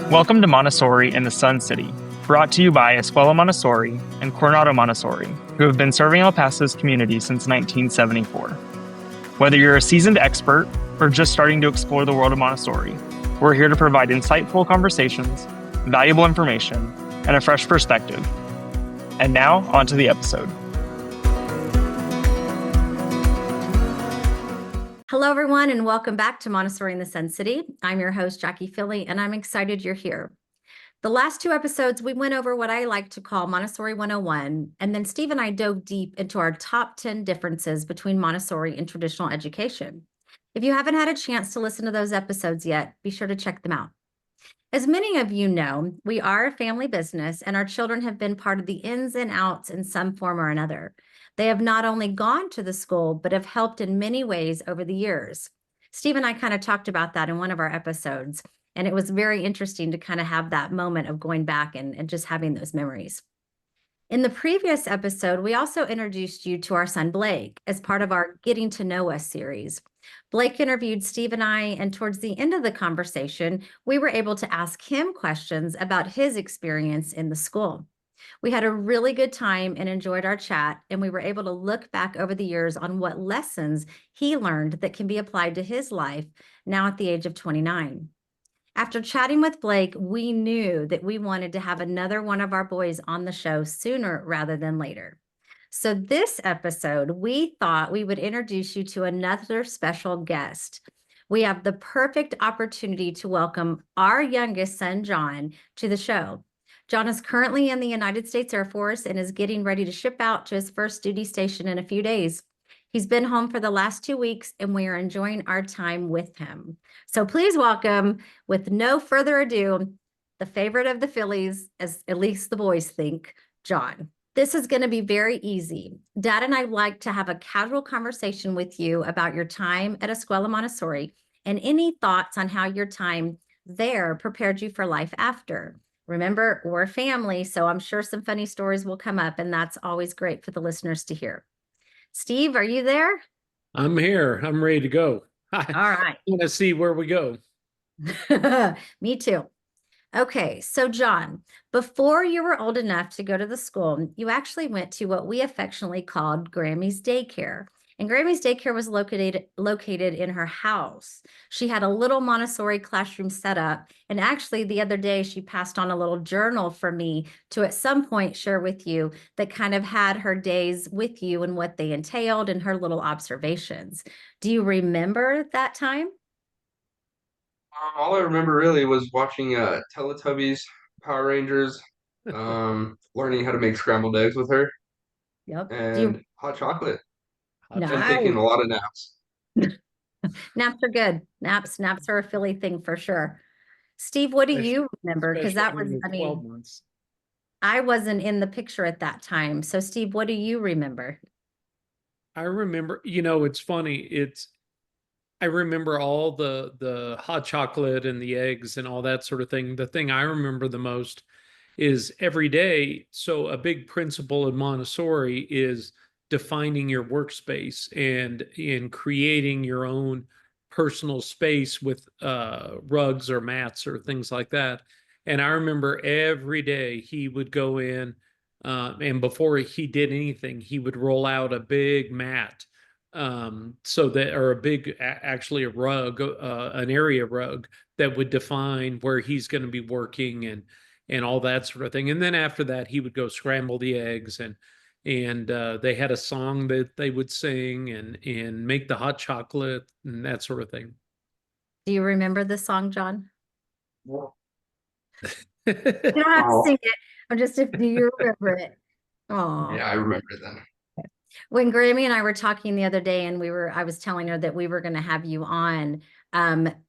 Welcome to Montessori in the Sun City, brought to you by Escuela Montessori and Coronado Montessori, who have been serving El Paso's community since 1974. Whether you're a seasoned expert or just starting to explore the world of Montessori, we're here to provide insightful conversations, valuable information, and a fresh perspective. And now, on to the episode. Hello, everyone, and welcome back to Montessori in the Sun City. I'm your host, Jackie Filley, and I'm excited you're here. The last two episodes, we went over what I like to call Montessori 101, and then Steve and I dove deep into our top 10 differences between Montessori and traditional education. If you haven't had a chance to listen to those episodes yet, be sure to check them out. As many of you know, we are a family business, and our children have been part of the ins and outs in some form or another. They have not only gone to the school, but have helped in many ways over the years. Steve and I kind of talked about that in one of our episodes, and it was very interesting to kind of have that moment of going back and just having those memories. In the previous episode, we also introduced you to our son, Blake, as part of our Getting to Know Us series. Blake interviewed Steve and I, and towards the end of the conversation, we were able to ask him questions about his experience in the school. We had a really good time and enjoyed our chat, and we were able to look back over the years on what lessons he learned that can be applied to his life now at the age of 29. After chatting with Blake, we knew that we wanted to have another one of our boys on the show sooner rather than later. So this episode, we thought we would introduce you to another special guest. We have the perfect opportunity to welcome our youngest son, John, to the show. John is currently in the United States Air Force and is getting ready to ship out to his first duty station in a few days. He's been home for the last 2 weeks, and we are enjoying our time with him. So please welcome, with no further ado, the favorite of the Phillies, as at least the boys think, John. This is going to be very easy. Dad and I like to have a casual conversation with you about your time at Escuela Montessori and any thoughts on how your time there prepared you for life after. Remember, we're family, so I'm sure some funny stories will come up, and that's always great for the listeners to hear. Steve, are you there? I'm here. I'm ready to go. All right. I want to see where we go. Me too. Okay, so John, before you were old enough to go to the school, you actually went to what we affectionately called Grammy's daycare. And Grammy's daycare was located in her house. She had a little Montessori classroom set up. And actually, the other day, she passed on a little journal for me to at some point share with you that kind of had her days with you and what they entailed and her little observations. Do you remember that time? All I remember really was watching Teletubbies, Power Rangers, learning how to make scrambled eggs with her, Yep. and hot chocolate, and Nice. taking a lot of naps. Naps are good. Naps are a Philly thing for sure. Steve, what do you remember? Because that was, Especially I when you're 12 mean, months. I wasn't in the picture at that time. So Steve, what do you remember? I remember, it's funny. I remember all the hot chocolate and the eggs and all that sort of thing. The thing I remember the most is every day. So a big principle in Montessori is defining your workspace and in creating your own personal space with rugs or mats or things like that. And I remember every day he would go in, and before he did anything, he would roll out a big mat, so that, or actually a rug, an area rug that would define where he's going to be working and all that sort of thing. And then after that, he would go scramble the eggs, and they had a song that they would sing and make the hot chocolate and that sort of thing. Do you remember the song, John? Well, You don't have to sing it. I'm just, do you remember it? Oh, yeah, I remember then. when Grammy and I were talking the other day, and I was telling her that we were going to have you on,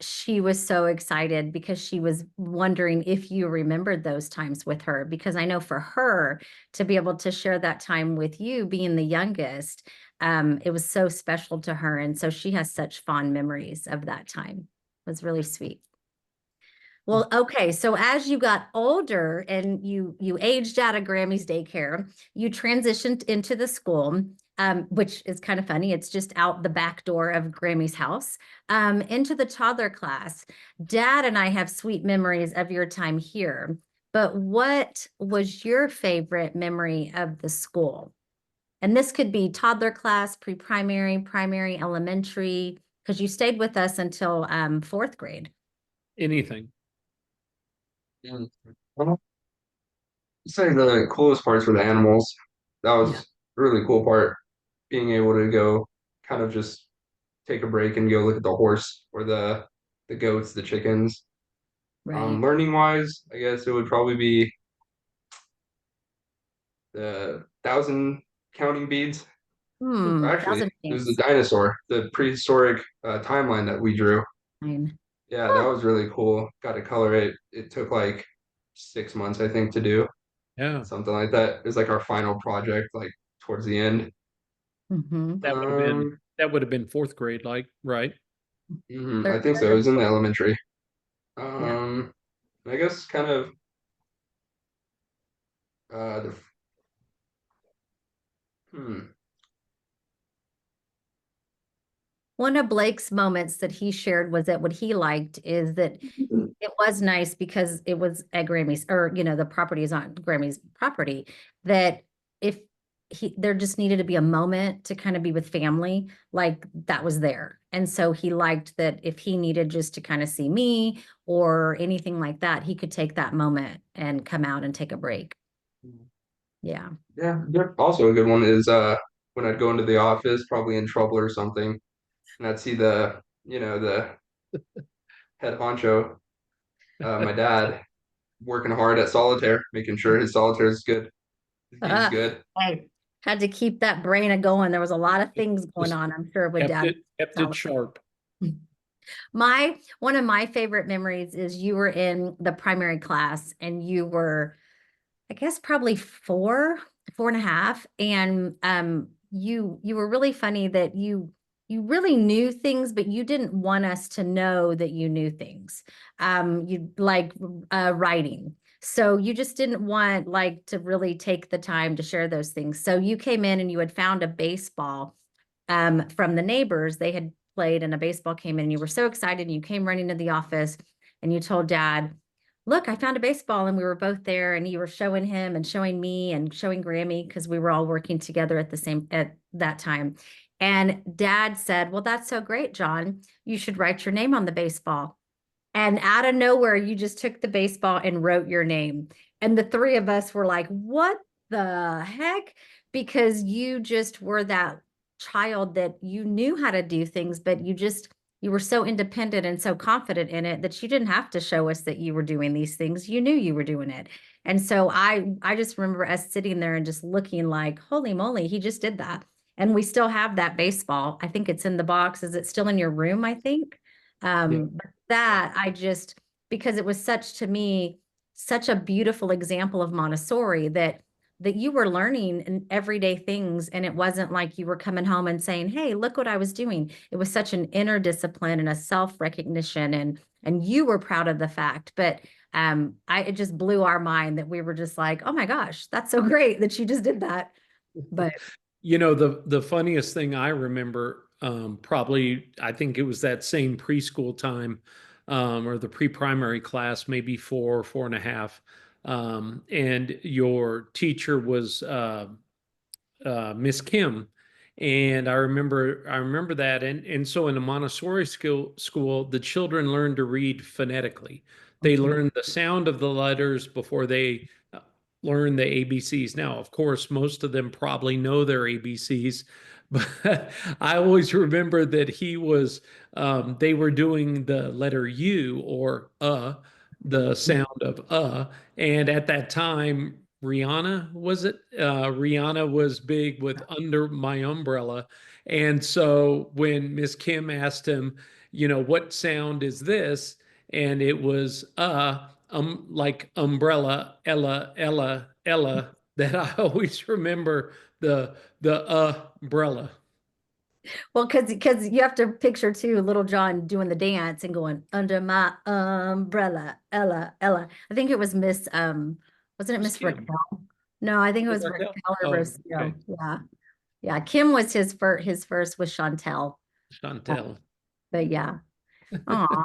she was so excited because she was wondering if you remembered those times with her, because I know for her to be able to share that time with you being the youngest, it was so special to her. And so she has such fond memories of that time. It was really sweet. Well, okay. So as you got older and you aged out of Grammy's daycare, you transitioned into the school. which is kind of funny. It's just out the back door of Grammy's house, into the toddler class. Dad and I have sweet memories of your time here, but what was your favorite memory of the school? And this could be toddler class, pre-primary, primary, elementary, because you stayed with us until fourth grade. Anything. Mm. I'd say the coolest parts were the animals. That was Yeah. a really cool part, being able to go kind of just take a break and go look at the horse or the goats, the chickens. Right. Learning wise, I guess it would probably be the thousand counting beads. Actually, Thousand it was the Things. dinosaur, the prehistoric timeline that we drew. Fine. Yeah, that Huh. was really cool. Got to color it. It took like 6 months, I think, to do Yeah. something like that. It was like our final project, like towards the end. Mm-hmm. Um, That would have been fourth grade, like, right? I Third think so. It grade. was in the elementary. Yeah. Um, I guess kind of the hmm. One of Blake's moments that he shared was that what he liked is that it was nice because it was at Grammy's, or the property is on Grammy's property, that if there just needed to be a moment to kind of be with family, like that was there. And so he liked that if he needed just to kind of see me or anything like that, he could take that moment and come out and take a break. Yeah. Yeah, also a good one is when I'd go into the office, probably in trouble or something, and I'd see the head honcho, my dad, working hard at solitaire, making sure his solitaire is good, his game's good. I had to keep that brain a going. There was a lot of things going Just on, I'm sure, with dad. kept it sharp. One of my favorite memories is you were in the primary class and you were, I guess, probably four and a half. And you were really funny that you really knew things, but you didn't want us to know that you knew things. You like writing. So you just didn't want like to really take the time to share those things. So you came in and you had found a baseball from the neighbors. They had played and a baseball came in and you were so excited and you came running to the office and you told dad, look, I found a baseball. And we were both there and you were showing him and showing me and showing Grammy because we were all working together at that time. And dad said, well, that's so great, John. You should write your name on the baseball. And out of nowhere, you just took the baseball and wrote your name. And the three of us were like, what the heck? Because you just were that child that you knew how to do things, but you were so independent and so confident in it that you didn't have to show us that you were doing these things. You knew you were doing it. And so I just remember us sitting there and just looking like, holy moly, he just did that. And we still have that baseball. I think it's in the box. Is it still in your room, I think? Yeah. But that I just, because it was to me, such a beautiful example of Montessori that you were learning in everyday things. And it wasn't like you were coming home and saying, hey, look what I was doing. It was such an inner discipline and a self-recognition and you were proud of the fact. But it just blew our mind that we were just like, oh my gosh, that's so great that you just did that. But The funniest thing I remember, probably, I think it was that same preschool time, or the pre-primary class, maybe four and a half. And your teacher was Miss Kim. And I remember that. And so in a Montessori school, the children learn to read phonetically. They learn the sound of the letters before they learn the ABCs. Now, of course, most of them probably know their ABCs, but I always remember that they were doing the letter U or the sound of and at that time, Rihanna, was it? Rihanna was big with Under My Umbrella. And so when Miss Kim asked him, what sound is this? And it was like umbrella, Ella, that I always remember the umbrella. well, because you have to picture too, Little John doing the dance and going under my umbrella, Ella, Ella. I think it was wasn't it Miss Miss Kim. Raquel? No, I think it Oh, was Raquel? Raquel or Oh, okay. Rocio. Yeah. Yeah, Kim was his first with Chantel. Chantel. But yeah. Aw.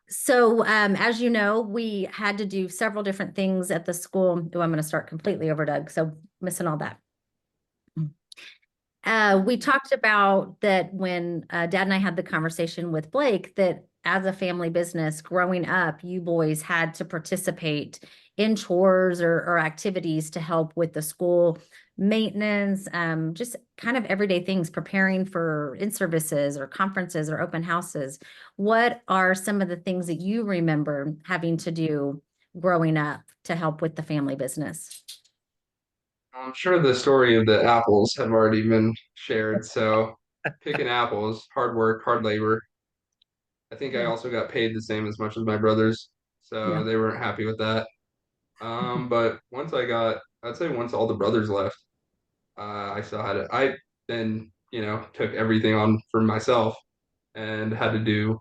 So as you know, we had to do several different things at the school. Oh, I'm going to start completely over, Doug. So missing all that. We talked about that when Dad and I had the conversation with Blake, that as a family business growing up, you boys had to participate in chores or activities to help with the school maintenance, just kind of everyday things, preparing for in-services or conferences or open houses. What are some of the things that you remember having to do growing up to help with the family business? I'm sure the story of the apples have already been shared. So picking apples, hard work, hard labor. I think I Yeah. also got paid the same as much as my brothers, Yeah. so they weren't happy with that. But I'd say once all the brothers left, I still had it. I then, took everything on for myself and had to do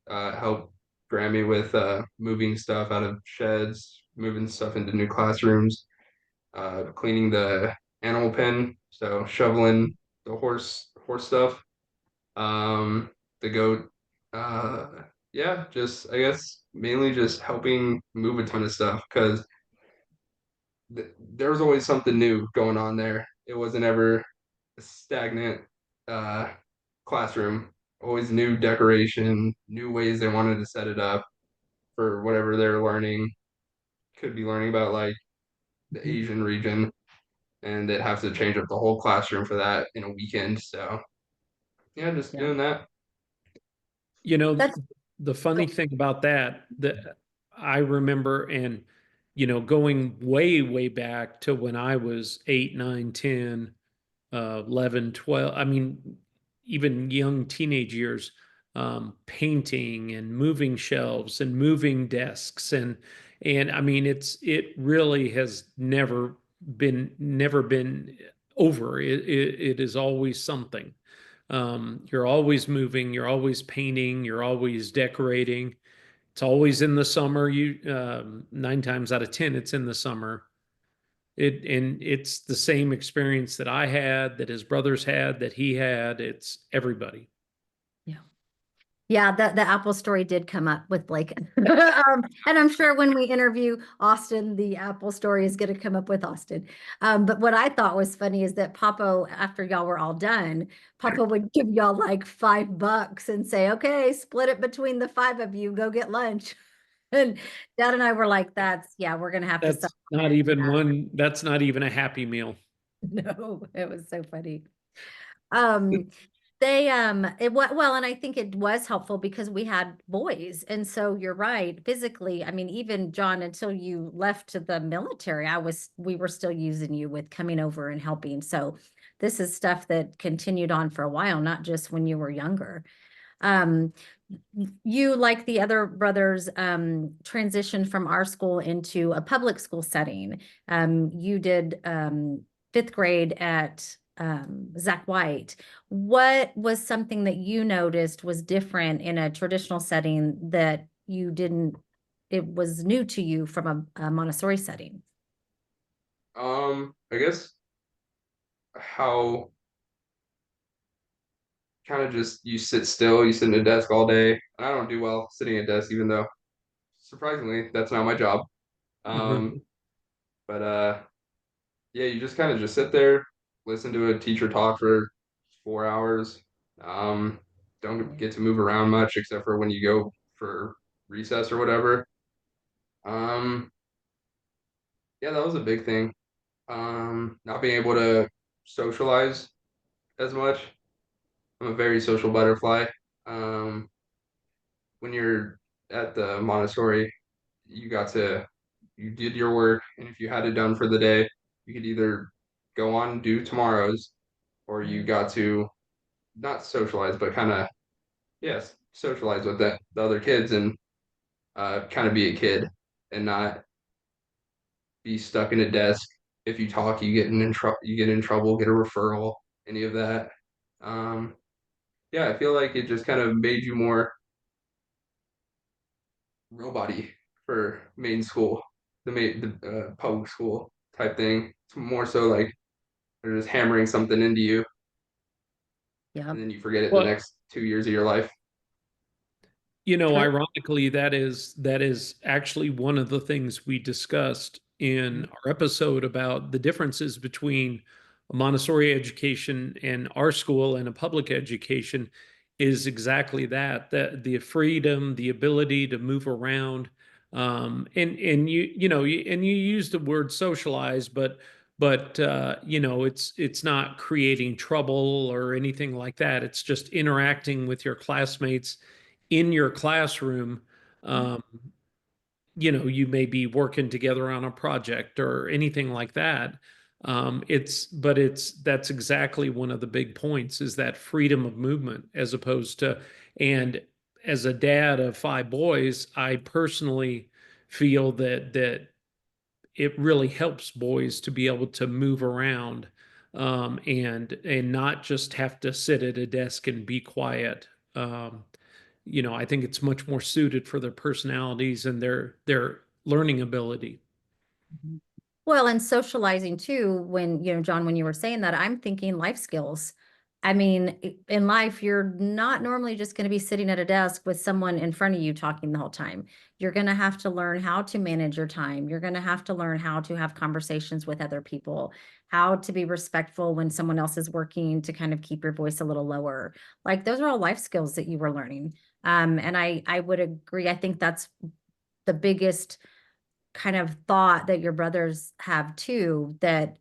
help Grammy with moving stuff out of sheds, moving stuff into new classrooms, cleaning the animal pen, so shoveling the horse stuff, um, the goat. Uh, yeah, just I guess mainly just helping move a ton of stuff because there was always something new going on there. It wasn't ever a stagnant uh, classroom. Always new decoration, new ways they wanted to set it up for whatever they're learning. Could be learning about like the Asian region, and they'd have to change up the whole classroom for that in a weekend. So yeah, just Yeah. doing that. You know, That's the funny thing about that I remember, and going way, way back to when I was 8, 9, 10, 11, 12. I mean, even young teenage years, painting and moving shelves and moving desks, and I mean, it really has never been over. It is always something. You're always moving, you're always painting, you're always decorating. It's always in the summer. You 9 times out of 10, it's in the summer. It's the same experience that I had, that his brothers had, that he had. It's everybody. yeah. Yeah, the Apple story did come up with Blake. And I'm sure when we interview Austin, the Apple story is going to come up with Austin. But what I thought was funny is that Papa, after y'all were all done, Papa would give y'all like $5 and say, okay, split it between the five of you, go get lunch. And Dad and I were like, yeah, we're going to have to That's not supplement even that. one, that's not even a happy meal. No, it was so funny. Um, well, and I think it was helpful because we had boys. And so you're right, physically, I mean, even John, until you left to the military, we were still using you with coming over and helping. So this is stuff that continued on for a while, not just when you were younger. Um, you, like the other brothers, transitioned from our school into a public school setting. You did fifth grade at Zach White. What was something that you noticed was different in a traditional setting that you didn't, it was new to you from a Montessori setting? I guess how kind of just you sit still, you sit in a desk all day. And I don't do well sitting at a desk, even though surprisingly that's not my job. Um, but yeah, you just kind of just sit there, listen to a teacher talk for 4 hours. Um, don't get to move around much except for when you go for recess or whatever. Um, yeah, that was a big thing. Not being able to socialize as much. I'm a very social butterfly. Um, when you're at the Montessori, you got to you did your work, and if you had it done for the day, you could either go on and do tomorrow's, or you got to not socialize, but kind of yes, socialize with the other kids and kind of be a kid and not be stuck in a desk. If you talk, you get in trouble, get a referral, any of that. Um, yeah, I feel like it just kind of made you more robot-y for main school, the public school type thing. It's more so like They're just hammering something into you, Yeah. and then you forget it the Well, next 2 years of your life. True. ironically, that is actually one of the things we discussed in our episode about the differences between a Montessori education and our school and a public education is exactly that, that the freedom, the ability to move around. And you use the word socialize, but it's not creating trouble or anything like that. It's just interacting with your classmates in your classroom. um, you may be working together on a project or anything like that. That's exactly one of the big points, is that freedom of movement, as opposed to, and as a dad of 5 boys, I personally feel that it really helps boys to be able to move around, and not just have to sit at a desk and be quiet. I think it's much more suited for their personalities and their learning ability. Mhm. Well, and socializing too, when, John, when you were saying that, I'm thinking life skills. I mean, in life, you're not normally just going to be sitting at a desk with someone in front of you talking the whole time. You're going to have to learn how to manage your time. You're going to have to learn how to have conversations with other people, how to be respectful when someone else is working, to kind of keep your voice a little lower. Like, those are all life skills that you were learning. And I would agree. I think that's the biggest kind of thought that your brothers have too, that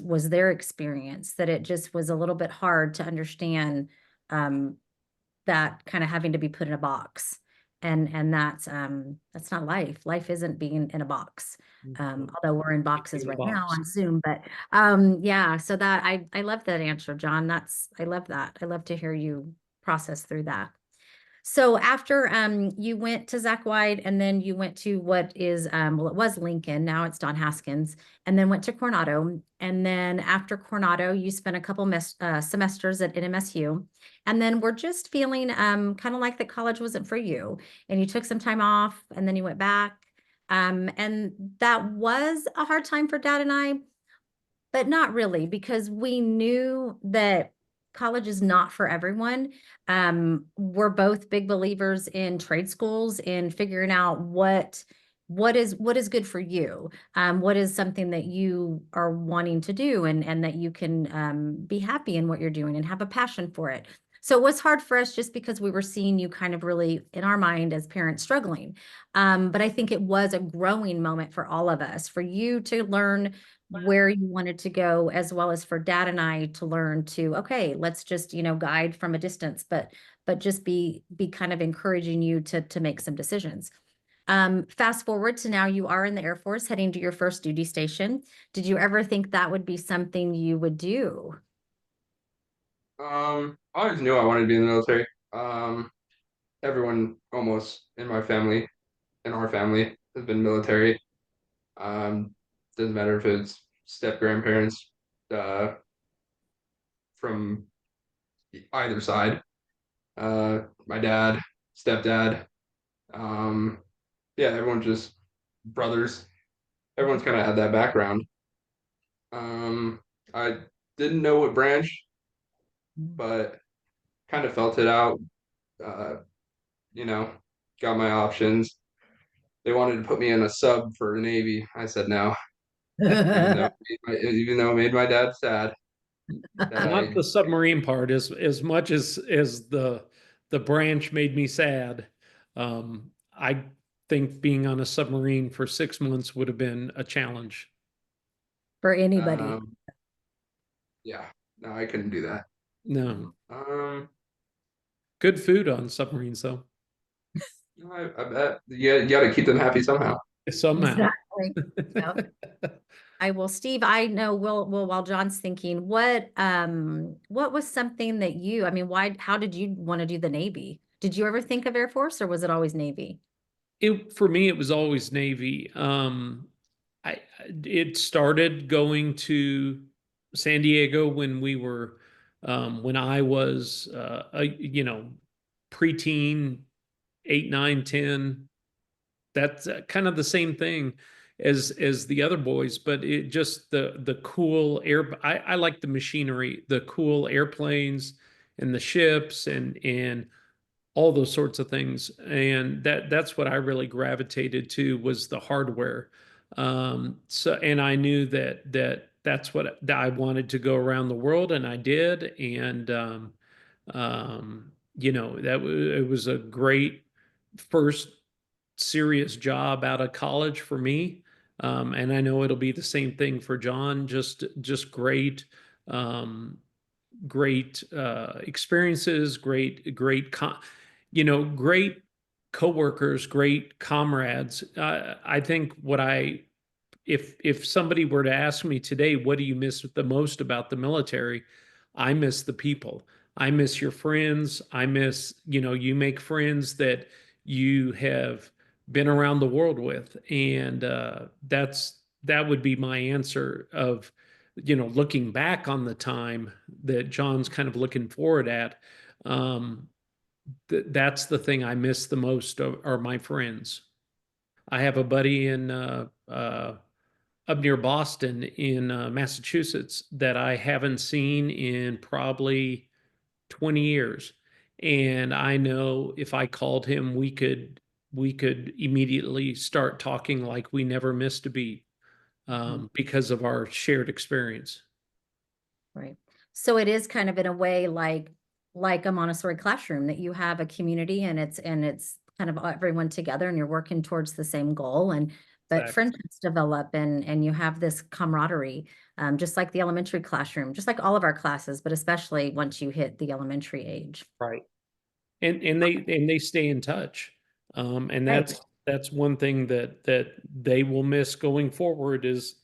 was their experience, that it just was a little bit hard to understand, um, that kind of having to be put in a box. And that's not life. Life isn't being in a box. Although we're in boxes In a right now box. on Zoom, but yeah, so that I love that answer, John. I love that. I love to hear you process through that. So after you went to Zach White, and then you went to what is well, it was Lincoln, now it's Don Haskins, and then went to Coronado. And then after Coronado, you spent a couple semesters at NMSU, and then we're just feeling kind of like that college wasn't for you, and you took some time off, and then you went back. And that was a hard time for Dad and I, but not really, because we knew that college is not for everyone. We're both big believers in trade schools, in figuring out what is good for you. What is something that you are wanting to do, and that you can be happy in what you're doing and have a passion for it. So it was hard for us, just because we were seeing you kind of really in our mind as parents struggling. But I think it was a growing moment for all of us, for you to learn where you wanted to go, as well as for Dad and I to learn to, okay, let's just, guide from a distance, but just be kind of encouraging you to make some decisions. Fast forward to now, you are in the Air Force, heading to your first duty station. Did you ever think that would be something you would do? I always knew I wanted to be in the military. Everyone almost in our family, has been military. Um, doesn't matter if it's step grandparents, uh, from either side. My dad, stepdad, um, yeah, everyone just brothers. Everyone's kind of had that background. I didn't know what branch, but kind of felt it out. Uh, you know, got my options. They wanted to put me in a sub for the Navy. I said no, even though it made my dad sad that Not I the submarine part, as much as the branch made me sad. I think being on a submarine for 6 months would have been a challenge. For anybody. um yeah, no, I couldn't do that. No. Um Good food on submarines, though. I bet you got to keep them happy somehow. Somehow. Exactly. Yep. I will, Steve, I know, while John's thinking, what was something that I mean, how did you want to do the Navy? Did you ever think of Air Force, or was it always Navy? For me, it was always Navy. It started going to San Diego when I was preteen, 8, 9, 10. That's kind of the same thing. as the other boys, but it just the cool I like the machinery, the cool airplanes and the ships and all those sorts of things. And that's what I really gravitated to, was the hardware. So, and I knew that's what that I wanted to go around the world, and I did. And you know, it was a great first serious job out of college for me. And I know it'll be the same thing for John. Just great, great experiences, you know, great coworkers, great comrades. I think if somebody were to ask me today, what do you miss the most about the military? I miss the people. I miss your friends. I miss, you know, you make friends that you have been around the world with. And that would be my answer of, you know, looking back on the time that John's kind of looking forward at. That's the thing I miss the most are my friends. I have a buddy in up near Boston in Massachusetts that I haven't seen in probably 20 years. And I know if I called him, we could immediately start talking like we never missed a beat, because of our shared experience. Right. So it is kind of in a way like a Montessori classroom, that you have a community and it's kind of everyone together and you're working towards the same goal, and but Exactly. friendships develop and you have this camaraderie, just like the elementary classroom, just like all of our classes, but especially once you hit the elementary age. Right. And they stay in touch. And Right. that's one thing that they will miss going forward is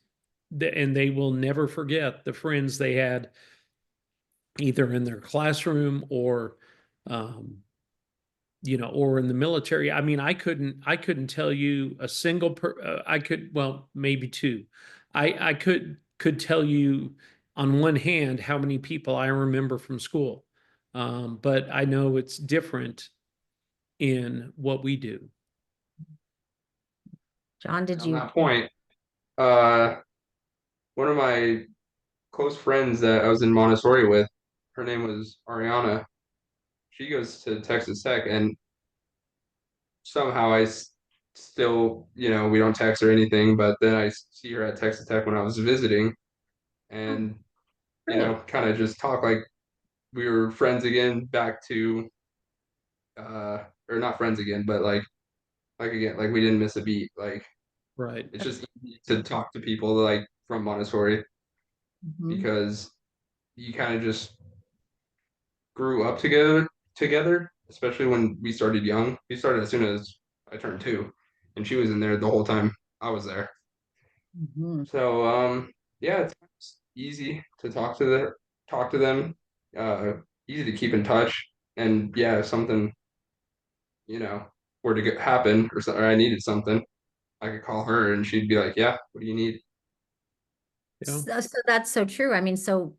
and they will never forget the friends they had either in their classroom or um, you know, or in the military. I mean, I couldn't tell you a single I could, well, maybe two. I could tell you on one hand how many people I remember from school. But I know it's different in what we do. John, did On you? that point, uh, one of my close friends that I was in Montessori with, her name was Ariana. She goes to Texas Tech, and somehow still, you know, we don't text or anything, but then I see her at Texas Tech when I was visiting, Oh, and you really? know, kind of just talk like we were friends again, back to or not friends again, but like again, like we didn't miss a beat. Like Right. it's just easy to talk to people like from Montessori Mhm. because you kind of just grew up together, especially when we started young. We started as soon as I turned 2, and she was in there the whole time I was there. Mhm. So yeah, it's easy to talk to them, easy to keep in touch, and yeah, if something, you know, were to happen or something, or I needed something, I could call her and she'd be like, "Yeah, what do you need?" Yeah. So that's so true. I mean, so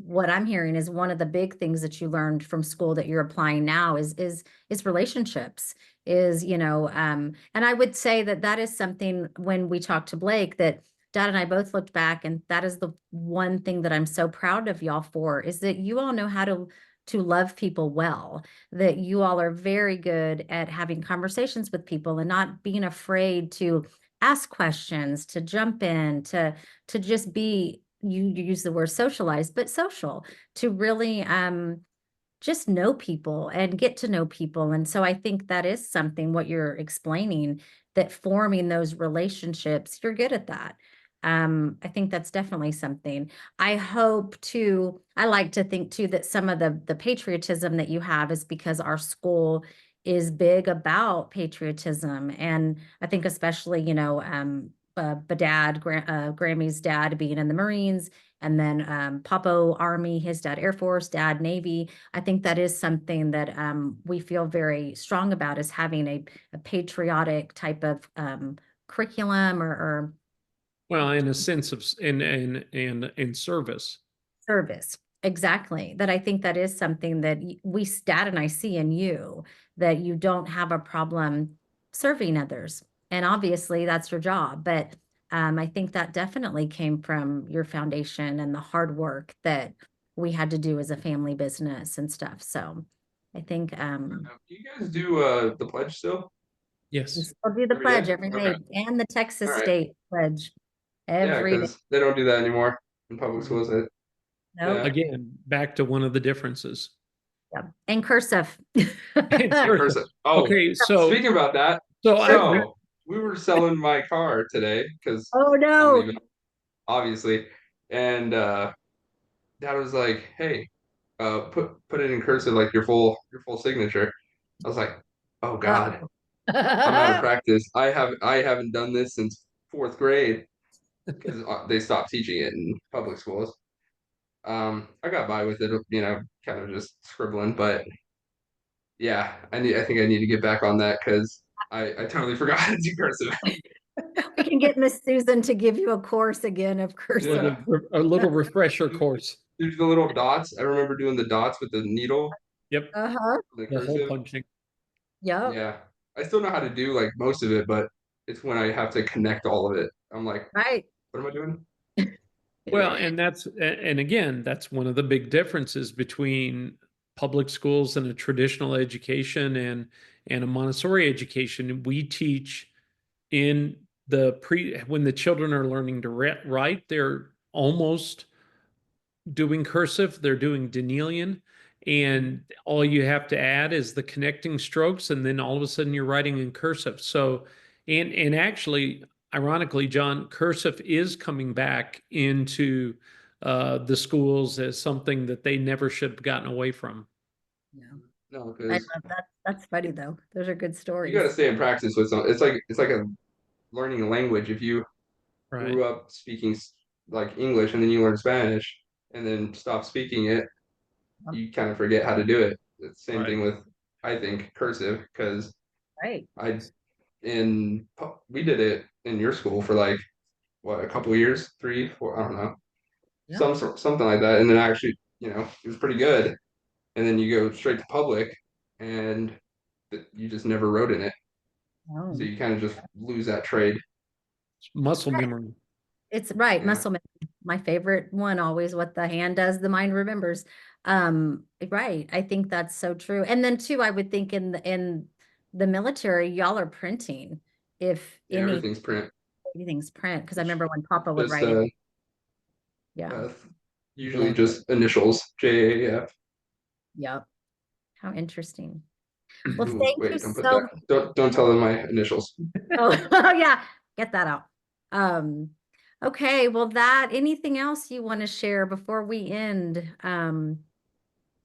what I'm hearing is one of the big things that you learned from school that you're applying now is relationships, is, you know, and I would say that that is something when we talked to Blake that Dad and I both looked back, and that is the one thing that I'm so proud of y'all for, is that you all know how to love people well, that you all are very good at having conversations with people and not being afraid to ask questions, to jump in, to just be, you use the word socialize, but social, to really just know people and get to know people. And so I think that is something, what you're explaining, that forming those relationships, you're good at that. I think that's definitely something. I hope to, I like to think too that some of the patriotism that you have is because our school is big about patriotism. And I think especially, you know, Grammy's dad being in the Marines, and then Papo Army, his dad Air Force, dad Navy. I think that is something that we feel very strong about, is having a patriotic type of curriculum or Well, in a sense of in service. service. Exactly. That I think that is something that Dad and I see in you, that you don't have a problem serving others. And obviously that's your job, but I think that definitely came from your foundation and the hard work that we had to do as a family business and stuff. So I think Do you guys do the pledge still? we Yes. still do the Every pledge day? every Okay. day and the Texas All right. State pledge Yeah, every day. because they don't do that anymore in public schools. Nope. Yeah. Again, back to one of the differences. Yeah. And cursive. In In cursive. person. Oh, Okay, so speaking about that, I so we were selling my car today because Oh I'm no. leaving, obviously, and Dad was like, "Hey, put it in cursive, like your full signature." I was like, "Oh God, I'm out of Uh-oh. practice. I haven't done this since fourth grade because they stopped teaching it in public schools." I got by with it, kind of just scribbling, but yeah, I think I need to get back on that because I totally forgot how to do cursive. We can get Miss Susan to give you a course again of a cursive. little refresher course. There's the little dots. I remember doing the dots with the needle, Yep. Uh-huh. the The hole cursive. punching. Yep. Yeah, I still know how to do like most of it, but it's when I have to connect all of it. I'm like, Right. what am I doing? Well, Anyway, and again, that's one of the big differences between public schools and a traditional education and a Montessori education. We teach in when the children are learning to write, they're almost doing cursive, they're doing Danielian, and all you have to add is the connecting strokes, and then all of a sudden you're writing in cursive. So, and actually, ironically, John, cursive is coming back into the schools as something that they never should have gotten away from. Yeah. no, I because love that. That's funny though. Those are good you got to stories. stay in practice with some. It's like a learning a language. If you Right. grew up speaking like English and then you learn Spanish and then stop speaking it, you kind of forget how to do it. It's the same Right. thing with, I think, cursive because Right. we did it in your school for like what, a couple years, 3, 4, I don't know, Yeah. something like that, and then actually, it was pretty good, and then you go straight to public, and you just never wrote in it, Oh. so you kind of just lose that trade. Muscle memory. It's right. Yeah. Muscle memory. My favorite one, always what the hand does, the mind remembers. Right. I think that's so true. And then too, I would think in the military, y'all are printing if Yeah, everything's print. anything's print. Because I remember when Papa would Just write it. Yeah. usually just initials, JAF. Yep. How interesting. Well, Ooh, thank you wait, don't put so that. Don't tell them my initials. Oh, yeah, get that out. Okay, well, anything else you want to share before we end?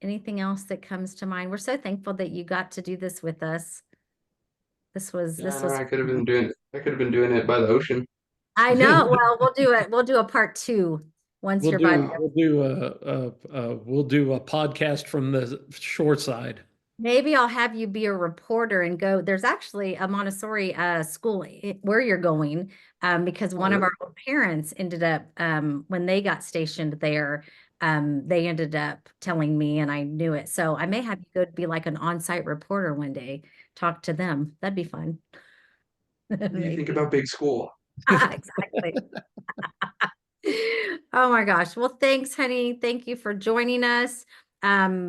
Anything else that comes to mind? We're so thankful that you got to do this with us. This was I could have been doing it by the ocean. I know. Well, we'll do it. We'll do a part 2 once you're by. We'll do a podcast from the shore side. Maybe I'll have you be a reporter and go. There's actually a Montessori school where you're going because one of our parents ended up when they got stationed there, they ended up telling me and I knew it. So I may have you go be like an on-site reporter one day, talk to them. That'd be fun. What do you think about big school? Exactly. Oh my gosh. Well, thanks, honey. Thank you for joining us.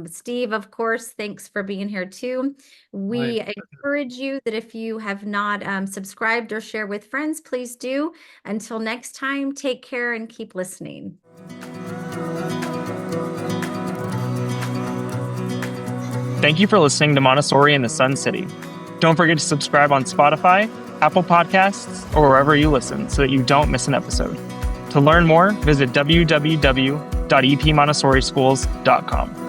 Steve, of course, thanks for being here too. We encourage you that if you have not subscribed or share with friends, please do. Until next time, take care and keep listening. Thank you for listening to Montessori in the Sun City. Don't forget to subscribe on Spotify, Apple Podcasts, or wherever you listen so that you don't miss an episode. To learn more, visit www.epmontessorischools.com.